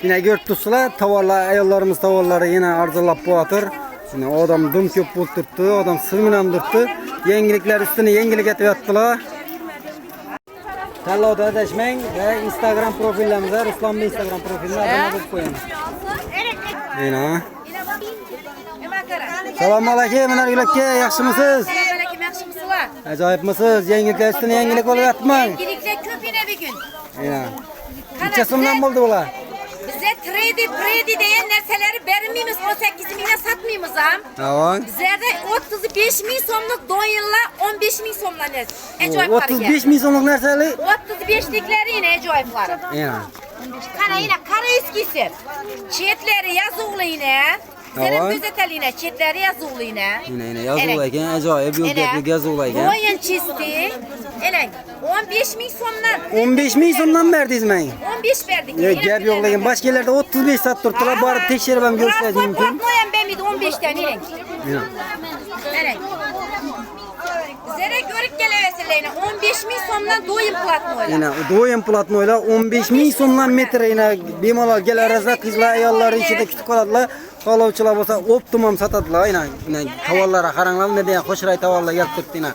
Yine görüntüsüler tavallar, ayollarımız tavalları yine arzulap boğatır. Yine adam dım köp bulturttu, adam sırminandırttı. Yengilikler üstüne yengilik etiyattılar. Tanlovda adashmang ve Instagram profillerimize, Ruslan'ın Instagram profiline abone olup koyun. Yine. Selamun aleyküm, Nargülek'e, yaxşımısınız? Selamun aleyküm, yaxşımısınlar? Acayip mısınız? Yengilikler üstüne yengilik olup yatmang. Yengilikler köp yine bir gün. Yine. Neçe sımdan buldu bular? Bize trade deyen narsaları vermeyimiz, 18 milyona satmayımız ham. Tamam. Bizlerde 35 bin somluk don yılla 15 bin somlan ecayip 35 bin somluk narsalı? 35'likleri yine ecayipleri. Yine. Kana yine kara eskisi. Çetleri yazılı yine. Senin gözetel yine çetleri yazılı yine. Yine yazılayken acayip yıldıklık yazılayken. Boyun çisti. Ele 15 bin somdan. 15 bin somdan verdiniz mi? 15 verdik. Ya gap yok lakin başka yerlerde 35 sattırdılar. Bari tekşerip hem göstereceğim mümkün. Platnoyan ben miydi 15'ten inek. Yine. Evet. Zere görüp gelevesiyle 15 bin somdan doyum platnoyla. Yine doyum platnoyla 15 bin somdan metre yine bimalar gel arasında kızlar ayolları içinde kütük oladılar. Kalavçılar olsa optimum satadılar yine tavallara karanlar ne diye koşuray tavalla yaptırdı yine.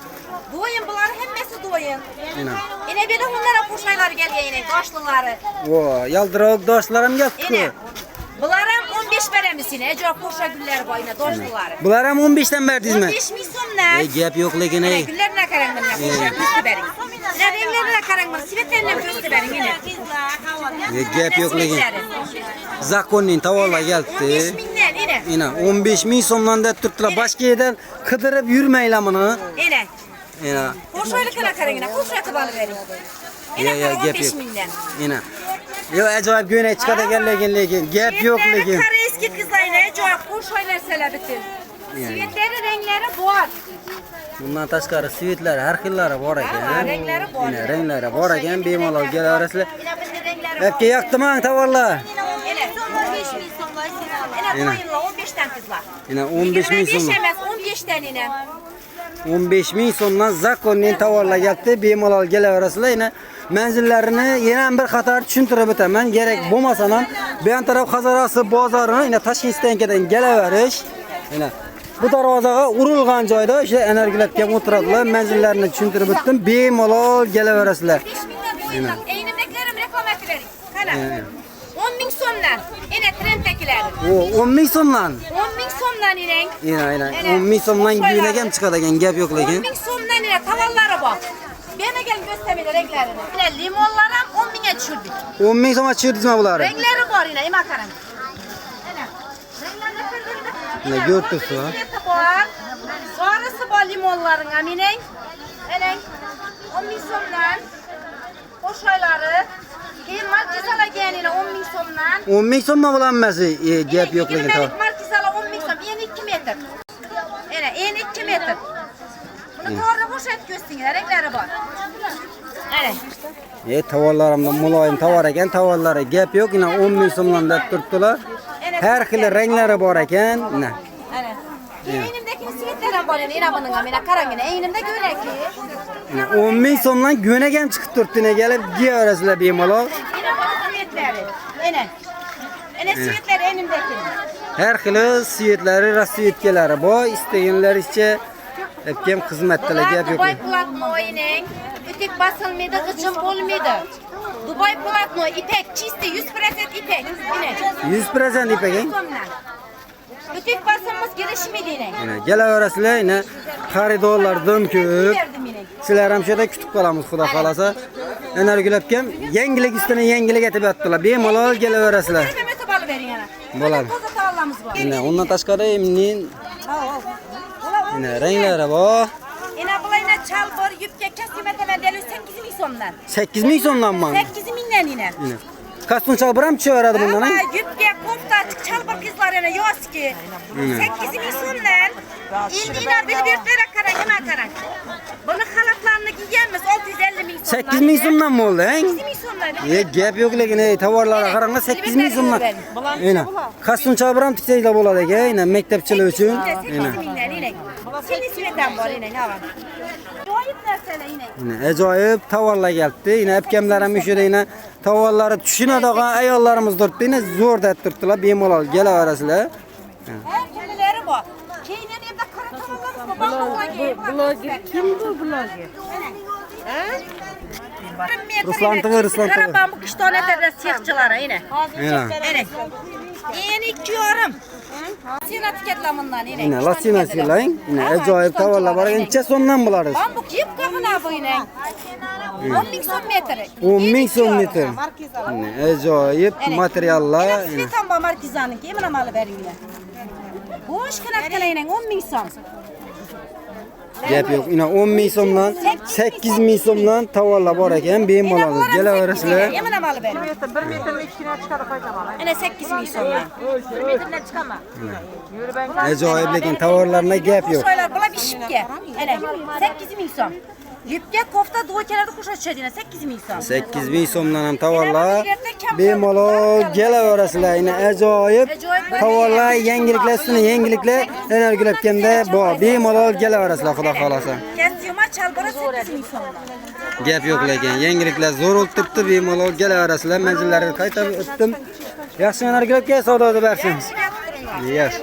Doyum bunlar hemmesi doyum. Yine. Yine bir de onlara kuşaylar geliyor yine daşlıları. O yaldırak daşlarım geldi Yine. ki. Bunlara 15 veremiz yine. Ecek kuşa güller var yine daşlıları. Bunlar hem 15'ten verdiniz mi? 15 bin somdan. Gap yok lakin Yine güllerine karanmına kuşa göstü verin. Yine renklerine karanmına sivetlerine göstü verin yine. Gap yok lakin. Zakonnin tavalla 15 geldi. binden yine. Yine 15 bin somdan da tuttular. Başka yerden kıdırıp yürümeyle bunu. Yine. Yine. Kuşaylıkına karın yine. Kuşa tıbalı verin. Ya Yine gap 15 yok. binden. Yine. Yo acayip güne çıkada gel lakin gap yok lakin. Kara eski kızlar yine. Ecek kuşaylar selebitin. Sivetleri renkleri boğaz. Bundan tashqari svetlar har xillari bor ekan. Renklari bor. Yine renklari bor ekan, bemalol kelaverasizlar. Yine bunun renkleri Hepga yoqdimi tovarlar? Yine 15 bin somlar. Yine boyunla 15'ten kızlar. Yine 15 bin 25 so'm. emas 15'ten yine. 15 bin so'mdan zakonning tovarlar keldi, bemalol kelaverasizlar. Yine manzillarini yana bir qator tushuntirib o'taman. Kerak bo'lmasa ham bu yon taraf Hazarasi bozorini yine Toshkentdan kelgan kelaverish. Yine bu darvozaga urilgan joyda o'sha energiyalarga o'tiradilar. Manzillarini tushuntirib o'tdim. Bemalol kelaverasizlar. 5 binden boyunla. Eynimdekilerim reklam ettirelim. Kana. 10 bin somdan. Yine trendtekiler. O 10 bin so'mdan. 10 bin somdan yine. Yine 10 bin so'mdan güyüne ham chiqadi ekan, gap yo'q 10 lekin. bin somdan yine tavalları bak. Bana gel göstermeli renklerini. Yine limonlarım 10 bine düşürdük. 10 bin so'mga tushirdingizmi bularni? Renkleri var yine ima karın. Yine. Renklerini kırdırdık. Ne görtüsü ha? Sarısı var limonların amine. Yine 10 bin somdan. Koşayları. Keyin markizala gel yine 10 bin somdan. 10 bin so'mma bulanmasi, gap yo'q lekin. Yine markizala 10 bin som. En 2 metre. Yine en 2 metre. Bunu doğru koşayıp göstereyim. Renkleri var. Evet. Tavallarimdan muloyim tovar ekan, tavallari gap yo'q. Yine 10 bin so'mdan deb turibdilar. Har xil renglari bor ekan. Evet. Eynimdeki sivetlerim var yine bunun amine karangine. Eynimde göreki. Yine 10 bin so'mdan güvenek ham chiqib turibdi. Ne kelib kiyaverasizlar bemalol. Yine bu sivetleri. Yine. Yine sivetleri eynimdeki. Har xil svetlar, rasvetkalari bor. İsteganlaricha hepkim xizmatdalar, gap yo'q. Dubai platnoyinin ötek basılmaydı, gıcım olmaydı. Dubai platno ipek, çisti 100% ipek. Yine. 100% ipek. Ötek basılmaz girişmedi yine. Yine kelaverasizlar, yine xaridorlar dim ko'p. Sizlar ham shu yerda kutib qolamiz, xudo xolasa. Energiyalabkam yangilik üstüne yangilik etib yotdilar. Bemalol kelaverasizlar. Hemen tabalı verin yana. Bo'ladi. Toza tavallamız var. Yine ondan tashqari yine renklari bor. Yine bulayına çalbır, yüpke, kesime temel deli 8 bin somdan. 8 bin so'mdanmi? 8 binden yine. Yine. Kaston çalbır ham tushaveradi bundan. Ama yüpke, kofta açık çalbır kızlar yana yoski. 8 bin somdan. İndine bilbirtlere karan, yana karan. Bunu halatlarını giyemez 650 bin somdan. 8 bin so'mdan mı oldu? 8 bin somdan. Gap yo'q lekin tovarlarga qaranglar 8 bin so'mdan. Yine. Kaston çalbır ham tiksanglar bo'ladi ekan, yine maktabchilar uchun. 8 binden yine. Senin sivetten var yine ne var? Acayip narsalar yine. Yine ajoyib tovarlar kelibdi. Yine hepkamlar ham o'sha yerda yine tavalları tushunadigan ayollarimiz turibdi. Zo'r deb turibdilar. Bemalol kelaverasizlar. Her türlüleri bu. Keynen evde kara tavallarız mı? Blogger kim bu blogger? Ruslan Tığır. Kara bambuk 3 tane de siyahçılara yine. Yine. Evet. Yine 2 yorum. Sina tiketlamından yine. Yine lasina silayın. Yine acayip tavallar var. Ince sondan bularız. Bambuk yiyip kakına bu yine. 10.000 son metre. 10.000 son metre. Yine acayip materyallar. Yine Svitan bu Markizan'ın ki emine malı verin yine. Boş kanatkala yine 10.000 son. Gap yok. Yine 10.000 so'mdan 8.000 so'mdan tavallar bor ekan. Bemalol kelaverasizlar. Emine malı verin. 1 metrlik içine çıkarıp koyacağım. Yine 8.000 sondan. 1 metreden çıkama. Acayip lekin tavalarına gap yok. Kuşaylar bula bir şipke. Hele 8.000 son. Yüpke kofta duvakelerde kuşa çedine 8.000 son. 8.000 so'mdan ham tavallar bemalol kelaverasizlar. Yine acayip tavallar, yangiliklar üstüne yangiliklar enerjiletkanda bor. Bemalol kelaverasizlar xudo xolasa. Kestiyuma çalbara 8.000 sondan. Gap yok lekin yangiliklar zo'r o'tibdi. Bemalol kelaverasizlar. Manzillarga qaytarib o'tdim. Yaxshi enerjilikka savdo bersin. Yes.